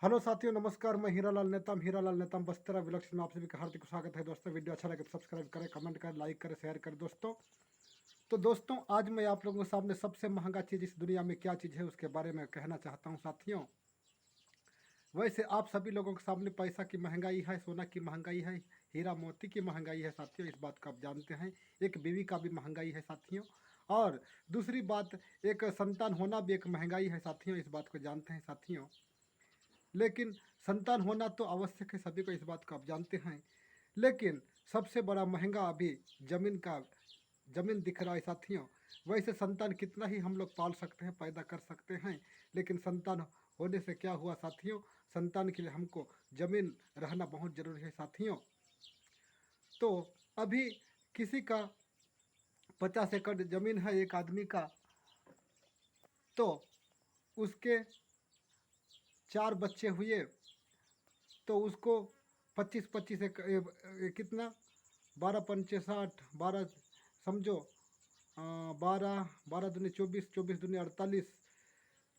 Hello साथियों, नमस्कार। मैं हीरालाल नेताम बस्तर विलक्षण में आप सभी का हार्दिक स्वागत है। दोस्तों, वीडियो अच्छा लगे तो सब्सक्राइब करें, कमेंट करें, लाइक करें, शेयर करें। दोस्तों आज मैं आप लोगों के सामने सबसे महंगा चीज़ इस दुनिया में क्या चीज़ है उसके बारे में कहना चाहता हूं साथियों। वैसे आप सभी लोगों के सामने पैसा की महंगाई है, सोना की महंगाई है, हीरा मोती की महंगाई है साथियों। इस बात को आप जानते हैं। एक बीवी का भी महंगाई है साथियों। और दूसरी बात, एक संतान होना भी एक महंगाई है साथियों। इस बात को जानते हैं साथियों। लेकिन संतान होना तो आवश्यक है, सभी को इस बात को आप जानते हैं। लेकिन सबसे बड़ा महंगा अभी ज़मीन दिख रहा है साथियों। वैसे संतान कितना ही हम लोग पाल सकते हैं, पैदा कर सकते हैं, लेकिन संतान होने से क्या हुआ साथियों। संतान के लिए हमको ज़मीन रहना बहुत ज़रूरी है साथियों। तो अभी किसी का 50 एकड़ ज़मीन है एक आदमी का, तो उसके 4 बच्चे हुए तो उसको 25-25 एक कितना, 12 पंचे 60, 12 समझो, 12 12 दूनी 24, 24 दूनी 48,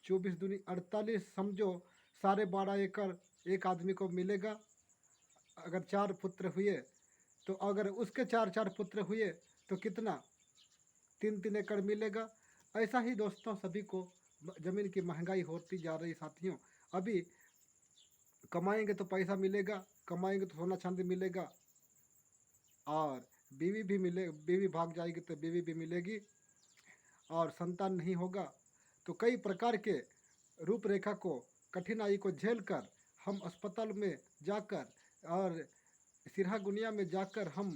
24 दूनी 48 समझो। 12.5 एकड़ एक आदमी को मिलेगा। अगर 4 पुत्र हुए तो अगर उसके चार चार पुत्र हुए तो कितना, 3-3 एकड़ मिलेगा। ऐसा ही दोस्तों सभी को ज़मीन की महंगाई होती जा रही साथियों। अभी कमाएंगे तो पैसा मिलेगा, कमाएंगे तो सोना चांदी मिलेगा, और बीवी भाग जाएगी तो बीवी भी मिलेगी, और संतान नहीं होगा तो कई प्रकार के रूपरेखा को, कठिनाई को झेल कर हम अस्पताल में जाकर और सिरहा गुनिया में जाकर हम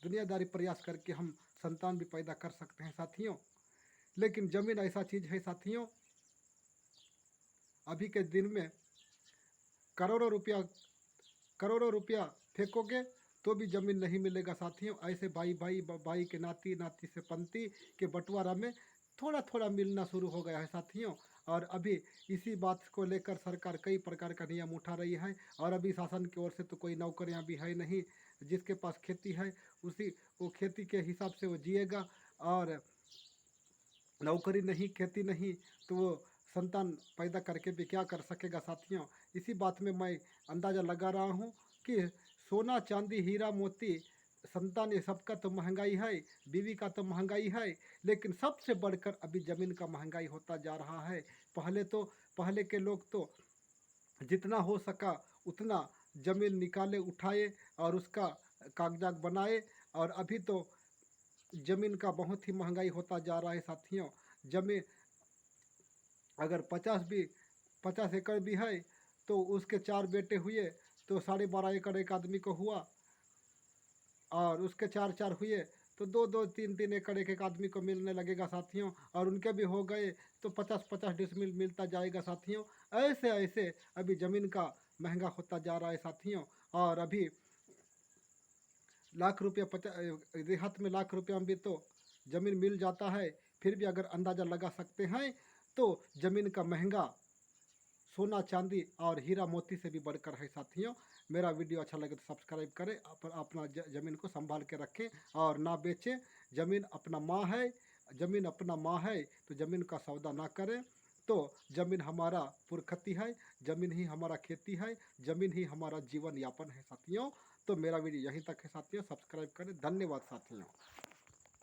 दुनियादारी प्रयास करके हम संतान भी पैदा कर सकते हैं साथियों। लेकिन ज़मीन ऐसा चीज़ है साथियों, अभी के दिन में करोड़ों रुपया करोड़ों रुपया फेंकोगे तो भी ज़मीन नहीं मिलेगा साथियों। ऐसे भाई के नाती नाती से पंती के बंटवारा में थोड़ा थोड़ा मिलना शुरू हो गया है साथियों। और अभी इसी बात को लेकर सरकार कई प्रकार का नियम उठा रही है। और अभी शासन की ओर से तो कोई नौकरियां भी है नहीं। जिसके पास खेती है वो खेती के हिसाब से वो जिएगा, और नौकरी नहीं, खेती नहीं, तो वो संतान पैदा करके भी क्या कर सकेगा साथियों। इसी बात में मैं अंदाज़ा लगा रहा हूँ कि सोना चांदी हीरा मोती, संतान, ये सबका तो महंगाई है, बीवी का तो महंगाई है, लेकिन सबसे बढ़कर अभी ज़मीन का महंगाई होता जा रहा है। पहले के लोग तो जितना हो सका उतना ज़मीन निकाले, उठाए और उसका कागजात बनाए। और अभी तो ज़मीन का बहुत ही महंगाई होता जा रहा है साथियों। ज़मीन अगर 50 एकड़ भी है तो उसके 4 बेटे हुए तो 12.5 एकड़ एक आदमी को हुआ, और उसके 4 4 हुए तो 2 2 3 3 एकड़ एक एक आदमी को मिलने लगेगा साथियों। और उनके भी हो गए तो 50 50 डिसमिल मिलता जाएगा साथियों। ऐसे ऐसे अभी ज़मीन का महंगा होता जा रहा है साथियों। और अभी लाख रुपया देहात में लाख रुपया में भी तो ज़मीन मिल जाता है। फिर भी अगर अंदाज़ा लगा सकते हैं तो ज़मीन का महंगा सोना चांदी और हीरा मोती से भी बढ़कर है साथियों। मेरा वीडियो अच्छा लगे तो सब्सक्राइब करें, अपना ज़मीन को संभाल के रखें और ना बेचें। ज़मीन अपना माँ है, ज़मीन अपना माँ है, तो ज़मीन का सौदा ना करें। तो ज़मीन हमारा पुरखती है, ज़मीन ही हमारा खेती है, ज़मीन ही हमारा जीवन यापन है साथियों। तो मेरा वीडियो यहीं तक है साथियों। सब्सक्राइब करें। धन्यवाद साथियों।